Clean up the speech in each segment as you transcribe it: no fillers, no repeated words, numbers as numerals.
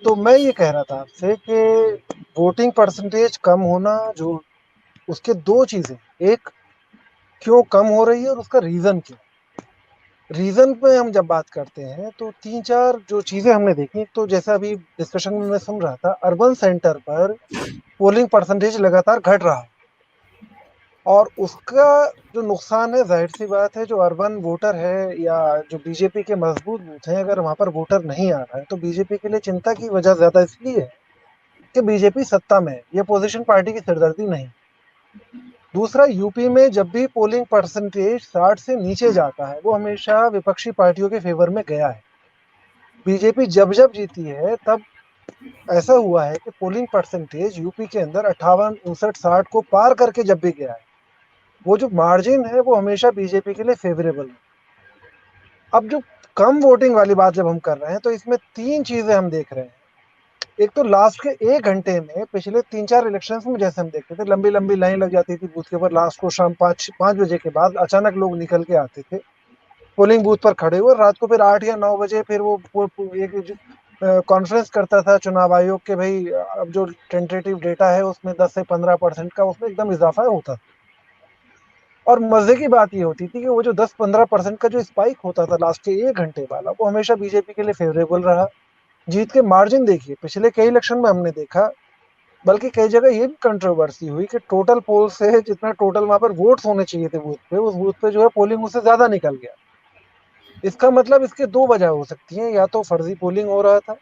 तो मैं ये कह रहा था आपसे कि वोटिंग परसेंटेज कम होना जो उसके दो चीजें, एक क्यों कम हो रही है और उसका रीजन क्या। रीजन पे हम जब बात करते हैं तो तीन चार जो चीजें हमने देखी, तो जैसा अभी डिस्कशन में मैं सुन रहा था, अर्बन सेंटर पर पोलिंग परसेंटेज लगातार घट रहा है और उसका जो नुकसान है, जाहिर सी बात है, जो अर्बन वोटर है या जो बीजेपी के मजबूत बूथ हैं, अगर वहां पर वोटर नहीं आ रहा है तो बीजेपी के लिए चिंता की वजह ज्यादा इसलिए है कि बीजेपी सत्ता में है, ये पोजीशन पार्टी की सिरदर्दी नहीं। दूसरा, यूपी में जब भी पोलिंग परसेंटेज 60 से नीचे जाता है वो हमेशा विपक्षी पार्टियों के फेवर में गया है। बीजेपी जब जब जीती है तब ऐसा हुआ है कि पोलिंग परसेंटेज यूपी के अंदर 58, 59, 60 को पार करके जब भी गया है, वो जो मार्जिन है वो हमेशा बीजेपी के लिए फेवरेबल है। अब जो कम वोटिंग वाली बात जब हम कर रहे हैं तो इसमें तीन चीजें हम देख रहे हैं। एक तो लास्ट के एक घंटे में पिछले तीन चार इलेक्शंस में जैसे हम देखते थे, लंबी लंबी लाइन लग जाती थी बूथ के ऊपर, लास्ट को शाम 5 बजे के बाद अचानक लोग निकल के आते थे, पोलिंग बूथ पर खड़े हुए, रात को फिर 8 या 9 बजे फिर वो एक कॉन्फ्रेंस करता था चुनाव आयोग के, भाई अब जो टेंटेटिव डेटा है उसमें 10 से 15% का उसमें एकदम इजाफा होता था। और मजे की बात ये होती थी कि वो जो 10-15% का जो स्पाइक होता था लास्ट के एक घंटे वाला, वो हमेशा बीजेपी के लिए फेवरेबल रहा। जीत के मार्जिन देखिए, पिछले कई इलेक्शन में हमने देखा, बल्कि कई जगह ये भी कंट्रोवर्सी हुई कि टोटल पोल से जितना टोटल वहां पर वोट्स होने चाहिए थे बूथ पे, उस बूथ पे जो है पोलिंग उससे ज्यादा निकल गया। इसका मतलब इसके दो वजह हो सकती हैं, या तो फर्जी पोलिंग हो रहा था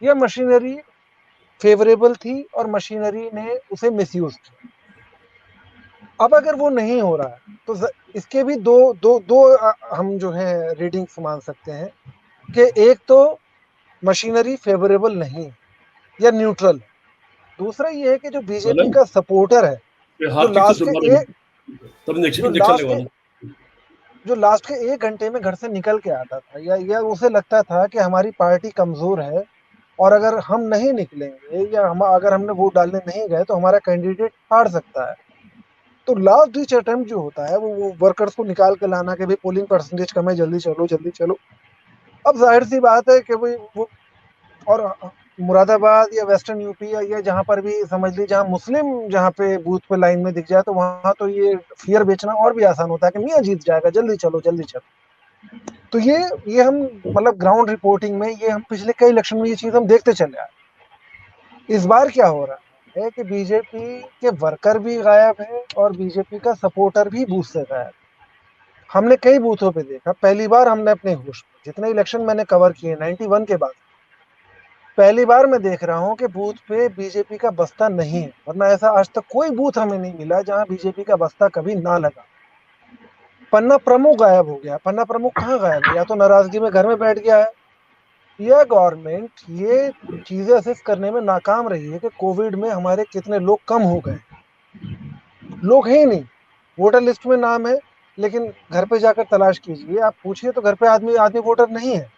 या मशीनरी फेवरेबल थी और मशीनरी ने उसे मिसयूज किया। अब अगर वो नहीं हो रहा है तो इसके भी दो दो दो हम जो है रीडिंग्स मान सकते हैं कि एक तो मशीनरी फेवरेबल नहीं है या न्यूट्रल है। दूसरा ये है कि जो बीजेपी Soalnya का सपोर्टर है, जो hard kick tuh लास्ट के sebenarnya. एक Tapi जो injection लास्ट के lewat. जो लास्ट के एक घंटे में घर से निकल के आता था, या उसे लगता था कि हमारी पार्टी कमजोर है और अगर हम नहीं निकलेंगे या हम अगर हमने वोट डालने नहीं गए तो हमारा कैंडिडेट हार सकता है, तो लास्ट डिच अटेम्प्ट जो होता है वो वर्कर्स को निकाल के लाना कि भाई पोलिंग परसेंटेज कम है, जल्दी चलो जल्दी चलो। अब जाहिर सी बात है कि भाई वो, और मुरादाबाद या वेस्टर्न यूपी या जहां पर भी समझ लीजिए जहां मुस्लिम जहां पे बूथ पे लाइन में दिख जाए तो वहां तो ये फियर बेचना और भी आसान होता है कि मियाँ जीत जाएगा, जल्दी चलो जल्दी चलो। तो ये हम मतलब ग्राउंड रिपोर्टिंग में ये हम पिछले कई इलेक्शन में ये चीज हम देखते चले आए। इस बार क्या हो रहा है कि बीजेपी के वर्कर भी गायब है और बीजेपी का सपोर्टर भी बूथ से गायब। हमने कई बूथों पे देखा, पहली बार हमने अपने होश में जितने इलेक्शन मैंने कवर किए 91 के बाद पहली बार मैं देख रहा हूं कि बूथ पे बीजेपी का बस्ता नहीं है, वरना ऐसा आज तक कोई बूथ हमें नहीं मिला जहां बीजेपी का बस्ता कभी ना लगा। पन्ना प्रमुख गायब हो गया। पन्ना प्रमुख कहाँ गायब है? या तो नाराजगी में घर में बैठ गया है, या गवर्नमेंट ये चीजें असेस करने में नाकाम रही है कि कोविड में हमारे कितने लोग कम हो गए। लोग हैं ही नहीं, वोटर लिस्ट में नाम है लेकिन घर पे जाकर तलाश कीजिए, आप पूछिए तो घर पे आदमी आदमी वोटर नहीं है।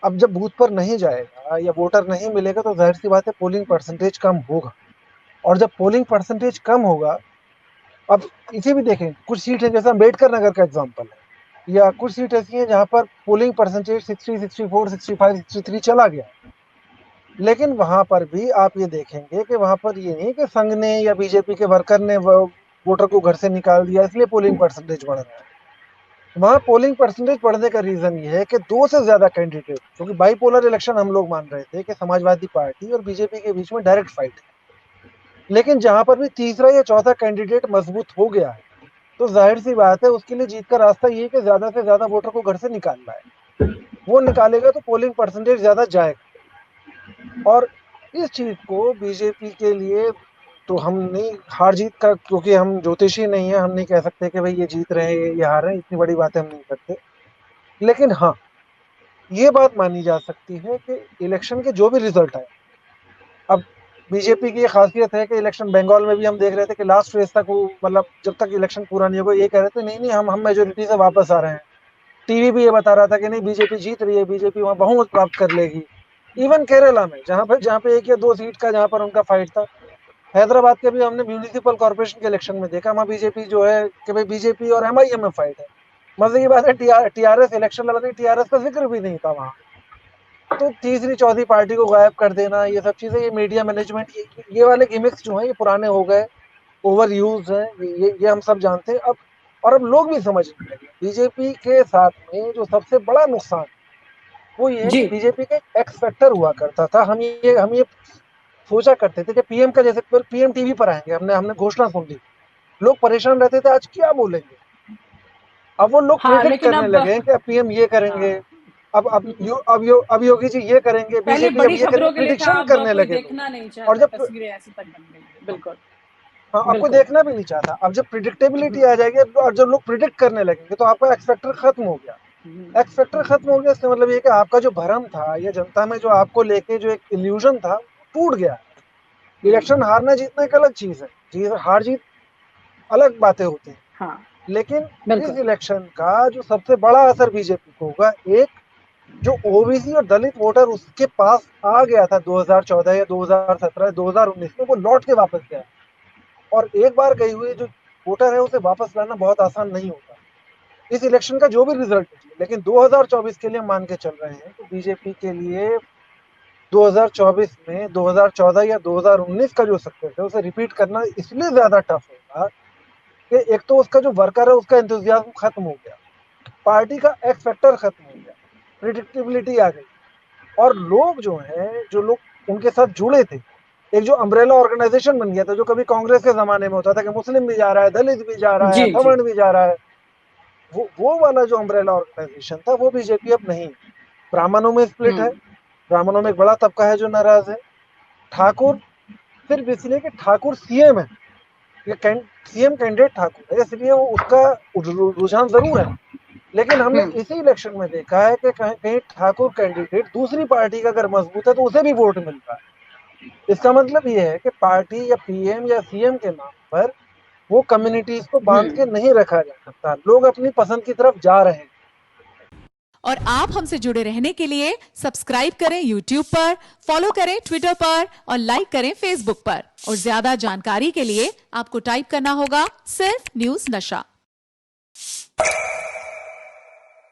अब जब बूथ पर नहीं जाएगा या वोटर नहीं मिलेगा तो जाहिर सी बात है पोलिंग परसेंटेज कम होगा। और जब पोलिंग परसेंटेज कम होगा, अब इसे भी देखें, कुछ सीट है जैसा अम्बेडकर नगर का एग्जाम्पल है, या कुछ सीट ऐसी है जहां पर पोलिंग परसेंटेज 60, 64, 65, 63 चला गया। लेकिन वहां पर भी आप ये देखेंगे कि वहां पर ये नहीं कि संघ ने या बीजेपी के वर्कर ने वोटर को घर से निकाल दिया इसलिए पोलिंग परसेंटेज बढ़ रहा है। वहां पोलिंग परसेंटेज बढ़ने का रीजन ये है कि दो से ज्यादा कैंडिडेट, क्योंकि बाईपोलर इलेक्शन हम लोग मान रहे थे कि समाजवादी पार्टी और बीजेपी के बीच में डायरेक्ट फाइट है, लेकिन जहां पर भी तीसरा या चौथा कैंडिडेट मजबूत हो गया है तो जाहिर सी बात है उसके लिए जीत का रास्ता ये है कि ज्यादा से ज्यादा वोटर को घर से निकालना है। वो निकालेगा तो पोलिंग परसेंटेज ज्यादा जाएगा। और इस चीज को बीजेपी के लिए, तो हम नहीं, हार जीत का क्योंकि हम ज्योतिषी नहीं है, हम नहीं कह सकते कि भाई ये जीत रहे हैं ये हार रहे हैं, इतनी बड़ी बातें हम नहीं करते। लेकिन हाँ, ये बात मानी जा सकती है कि इलेक्शन के जो भी रिजल्ट आए, अब बीजेपी की ये खासियत है कि इलेक्शन बंगाल में भी हम देख रहे थे कि लास्ट फेज तक वो, मतलब जब तक इलेक्शन पूरा नहीं होगा ये कह रहे थे नहीं नहीं हम मेजोरिटी से वापस आ रहे हैं। टीवी भी ये बता रहा था कि नहीं बीजेपी जीत रही है, बीजेपी वहां बहुमत प्राप्त कर लेगी। इवन केरला में जहां पे एक या दो सीट का जहां पर उनका फाइट था, हैदराबाद के भी हमने म्यूनिसिपल कॉर्पोरेशन के इलेक्शन में देखा, वहां बीजेपी जो है कि भाई बीजेपी और एमआईएम में फाइट है। मजे की बात है टीआरएस इलेक्शन लड़ रही, टीआरएस का जिक्र भी नहीं था वहां। तो तीसरी चौथी पार्टी को गायब कर देना, ये सब चीजें, ये मीडिया मैनेजमेंट, ये वाले गिमिक्स जो हैं ये पुराने हो गए, ओवर यूज है, ये हम सब जानते हैं अब। और अब लोग भी समझने लगे। बीजेपी के साथ में जो सबसे बड़ा नुकसान वो ये है जी। कि बीजेपी का एक एक्स फैक्टर हुआ करता था। हम ये सोचा करते थे कि पीएम का, जैसे पीएम टीवी पर आएंगे, हमने हमने घोषणा सुन ली, लोग परेशान रहते थे आज क्या बोलेंगे। अब वो लोग हाँ, प्रिडिक्ट लेकिन करने अब लगे हैं कि अब पीएम ये करेंगे, हाँ, अब योगी जी ये करेंगे, पहले बीजेपी अब बड़ी ये करेंगे, खबरों के लिए था, प्रिडिक्शन अब करने कोई लगे लोग। देखना नहीं और चाहता, जब तस्वीरें ऐसी तक बन गई हैं। बिल्कुल, हाँ, अब कोई बिल्कुल। देखना भी नहीं चाहता। अब जब प्रिडिक्टेबिलिटी आ जाएगी और जब लोग प्रिडिक्ट करने लगेंगे तो आपका एक्स फैक्टर खत्म हो गया। एक्स फैक्टर खत्म हो गया, इसका मतलब ये कि आपका जो भरम था या जनता में जो आपको लेके जो एक इल्यूजन था वो टूट गया। इलेक्शन हारना जीतना एक अलग चीज है, जीत हार जीत अलग बातें होती हैं। हाँ, लेकिन इस बिल्कुल। इलेक्शन का जो सबसे बड़ा असर बीजेपी को होगा, एक जो ओबीसी और दलित वोटर उसके पास आ गया था 2014 या 2017 2019 में, वो लौट के वापस गया। और एक बार गई हुई जो वोटर है उसे वापस लाना बहुत आसान नहीं होता। इस इलेक्शन का जो भी रिजल्ट निकले, लेकिन 2024 के लिए मान के चल रहे हैं तो बीजेपी के लिए 2024 में 2014 या 2019 का जो सक्सेस है उसे रिपीट करना इसलिए ज्यादा टफ होगा कि एक तो उसका जो वर्कर है उसका इंतजाम खत्म हो गया, पार्टी का एक्स फैक्टर खत्म हो गया, प्रिडिक्टेबिलिटी आ गई। और लोग जो हैं, जो लोग उनके साथ जुड़े थे, एक जो अम्ब्रेला ऑर्गेनाइजेशन बन गया था, जो कभी कांग्रेस के जमाने में होता था कि मुस्लिम भी जा रहा है, दलित भी जा रहा है, जी, जी। अथर्वण भी जा रहा है, वो वाला जो अम्ब्रेला ऑर्गेनाइजेशन था वो बीजेपी अब नहीं। ब्राह्मणों में स्प्लिट है, हुँ, ब्राह्मणों में एक बड़ा तबका है जो नाराज है। ठाकुर सिर्फ इसलिए कि ठाकुर सीएम है, ये सीएम कैंडिडेट ठाकुर है, इसलिए वो उसका रुझान जरूर है। लेकिन हमने हुँ, इसी इलेक्शन में देखा है कि कहीं कहीं ठाकुर कैंडिडेट दूसरी पार्टी का अगर मजबूत है तो उसे भी वोट मिल रहा है। इसका मतलब ये है कि पार्टी या पीएम या सीएम के नाम पर वो कम्युनिटीज को बांध के हुँ। नहीं रखा जा सकता, लोग अपनी पसंद की तरफ जा रहे हैं। और आप हमसे जुड़े रहने के लिए सब्सक्राइब करें YouTube पर, फॉलो करें ट्विटर पर और लाइक करें Facebook पर। और ज्यादा जानकारी के लिए आपको टाइप करना होगा सिर्फ न्यूज नशा।